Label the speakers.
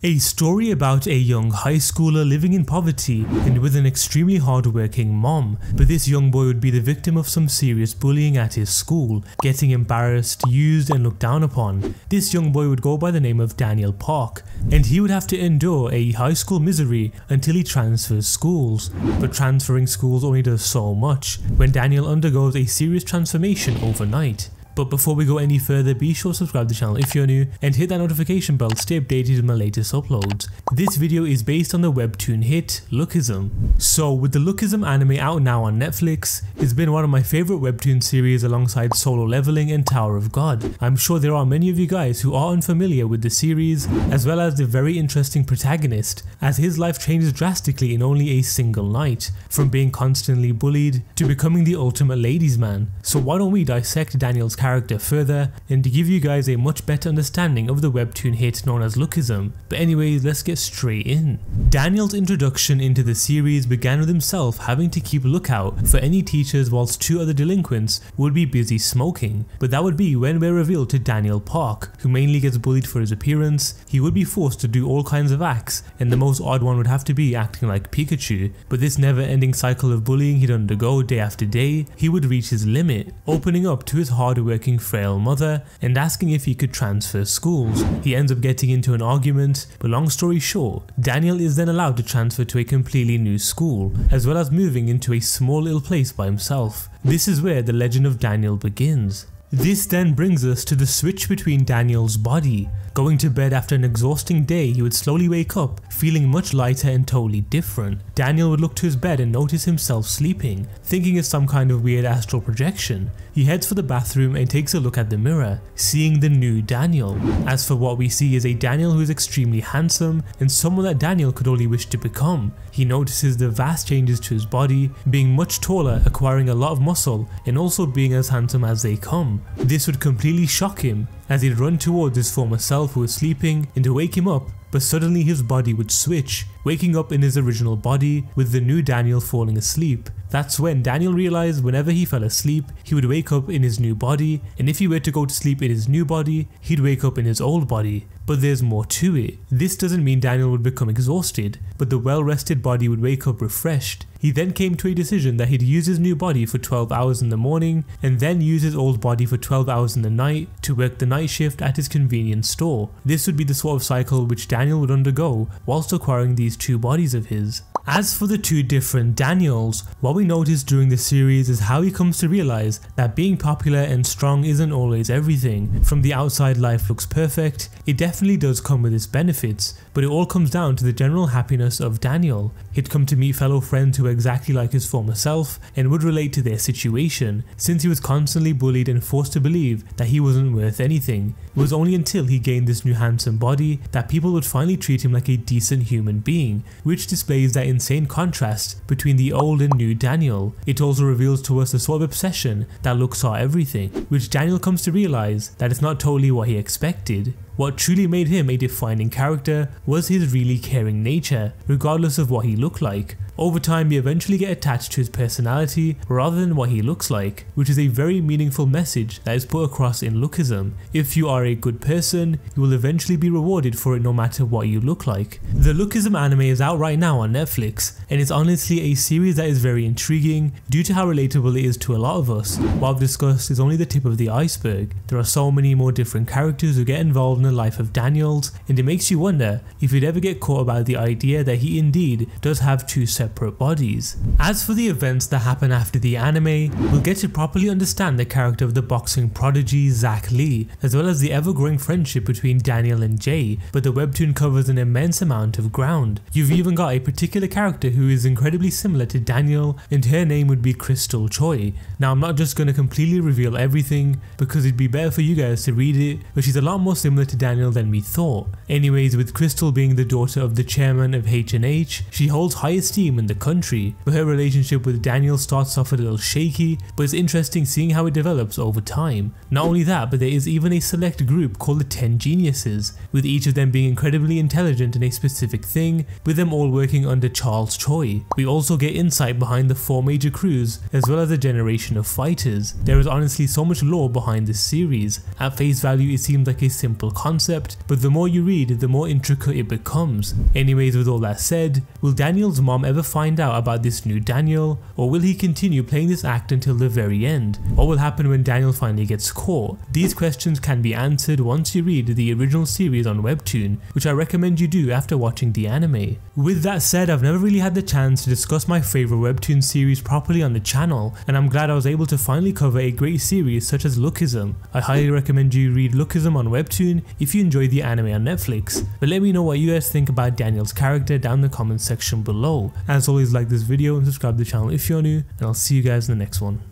Speaker 1: A story about a young high schooler living in poverty and with an extremely hard-working mom, but this young boy would be the victim of some serious bullying at his school, getting embarrassed, used and looked down upon. This young boy would go by the name of Daniel Park, and he would have to endure a high school misery until he transfers schools. But transferring schools only does so much, when Daniel undergoes a serious transformation overnight. But before we go any further, be sure to subscribe to the channel if you're new and hit that notification bell to stay updated with my latest uploads. This video is based on the webtoon hit Lookism. So with the Lookism anime out now on Netflix, it's been one of my favourite webtoon series alongside Solo Leveling and Tower of God. I'm sure there are many of you guys who are unfamiliar with the series, as well as the very interesting protagonist, as his life changes drastically in only a single night, from being constantly bullied to becoming the ultimate ladies man. So why don't we dissect Daniel's character further and to give you guys a much better understanding of the webtoon hit known as Lookism. But anyways, let's get straight in. Daniel's introduction into the series began with himself having to keep lookout for any teachers whilst two other delinquents would be busy smoking, but that would be when we're revealed to Daniel Park, who mainly gets bullied for his appearance. He would be forced to do all kinds of acts, and the most odd one would have to be acting like Pikachu. But this never-ending cycle of bullying he'd undergo day after day, he would reach his limit, opening up to his hard-working frail mother and asking if he could transfer schools. He ends up getting into an argument, but long story short, Daniel is then allowed to transfer to a completely new school, as well as moving into a small little place by himself. This is where the legend of Daniel begins. This then brings us to the switch between Daniel's body. Going to bed after an exhausting day, he would slowly wake up, feeling much lighter and totally different. Daniel would look to his bed and notice himself sleeping, thinking it's some kind of weird astral projection. He heads for the bathroom and takes a look at the mirror, seeing the new Daniel. As for what we see is a Daniel who is extremely handsome and someone that Daniel could only wish to become. He notices the vast changes to his body, being much taller, acquiring a lot of muscle, and also being as handsome as they come. This would completely shock him, as he'd run towards his former self who was sleeping and to wake him up, but suddenly his body would switch, waking up in his original body with the new Daniel falling asleep. That's when Daniel realized whenever he fell asleep, he would wake up in his new body, and if he were to go to sleep in his new body, he'd wake up in his old body. But there's more to it. This doesn't mean Daniel would become exhausted, but the well-rested body would wake up refreshed. He then came to a decision that he'd use his new body for 12 hours in the morning and then use his old body for 12 hours in the night to work the night shift at his convenience store. This would be the sort of cycle which Daniel would undergo whilst acquiring these two bodies of his. As for the two different Daniels, what we notice during the series is how he comes to realize that being popular and strong isn't always everything. From the outside, life looks perfect. It definitely does come with its benefits, but it all comes down to the general happiness of Daniel. He'd come to meet fellow friends who were exactly like his former self and would relate to their situation, since he was constantly bullied and forced to believe that he wasn't worth anything. It was only until he gained this new handsome body that people would finally treat him like a decent human being, which displays that insane contrast between the old and new Daniel. It also reveals to us the sort of obsession that looks are everything, which Daniel comes to realize that it's not totally what he expected. What truly made him a defining character was his really caring nature, regardless of what he looked like. Over time, we eventually get attached to his personality rather than what he looks like, which is a very meaningful message that is put across in Lookism. If you are a good person, you will eventually be rewarded for it no matter what you look like. The Lookism anime is out right now on Netflix, and it's honestly a series that is very intriguing due to how relatable it is to a lot of us. What I've discussed is only the tip of the iceberg. There are so many more different characters who get involved in the life of Daniel's, and it makes you wonder if you'd ever get caught about the idea that he indeed does have two separate bodies. As for the events that happen after the anime, we'll get to properly understand the character of the boxing prodigy Zach Lee, as well as the ever-growing friendship between Daniel and Jay, but the webtoon covers an immense amount of ground. You've even got a particular character who is incredibly similar to Daniel, and her name would be Crystal Choi. Now, I'm not just going to completely reveal everything because it'd be better for you guys to read it, but she's a lot more similar to Daniel than we thought. Anyways, with Crystal being the daughter of the chairman of H&H, she holds high esteem in the country, but her relationship with Daniel starts off a little shaky, but it's interesting seeing how it develops over time. Not only that, but there is even a select group called the 10 Geniuses, with each of them being incredibly intelligent in a specific thing, with them all working under Charles Choi, toy. We also get insight behind the 4 major crews as well as a generation of fighters. There is honestly so much lore behind this series. At face value it seems like a simple concept, but the more you read the more intricate it becomes. Anyways, with all that said, will Daniel's mom ever find out about this new Daniel, or will he continue playing this act until the very end? What will happen when Daniel finally gets caught? These questions can be answered once you read the original series on WEBTOON, which I recommend you do after watching the anime. With that said, I've never really had the chance to discuss my favourite WEBTOON series properly on the channel, and I'm glad I was able to finally cover a great series such as Lookism. I highly recommend you read Lookism on WEBTOON if you enjoy the anime on Netflix, but let me know what you guys think about Daniel's character down in the comments section below. As always, like this video and subscribe to the channel if you're new, and I'll see you guys in the next one.